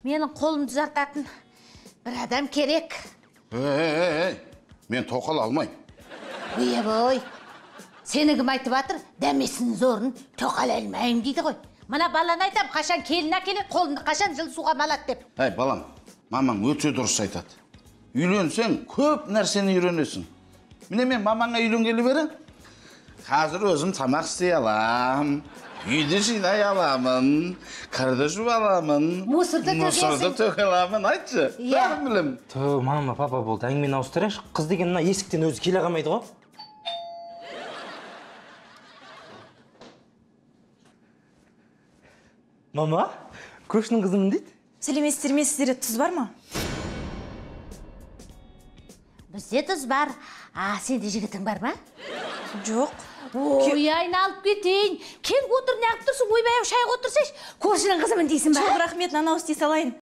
Менің қолымды ұзартатын бір адам керек. Мен тоқал алмайм. Ой, сені кім айтып атыр? Дәмесінің зорын тоқал алмайым дейді ғой. Мына баланы айтам, қашан келін әкеледі, қолымды қашан жыл суға малады деп. Балам, мамаң өте дұрыс айтады. Үйленсең, көп нәрсені үйренесің. Міне мен мамаңа үйленгелі бері, қазір өзім тамақ істей алам, үйді жинай аламын, кірді жуып аламын, мусорды төке аламын, айтшы. Бәрін білем. Мама, папа болды, әңгімені ауыстырайықшы. Қыз деген мына есіктен өзі келе қалмайды ғой. Мама, көшінің қызымын дейді. Сәлеметсіздер ме, сіздерде тұз бар ма? Бізде тұз бар. Сенде жігітің бар ма? Жоқ. Ой, айналып кетейін. Кел отыр, неғып тұрсың? Ойбай, шайға отырсайшы. Көршінің қызымын дейсің ба? Жоқ, рахмет, нанау істей салайын.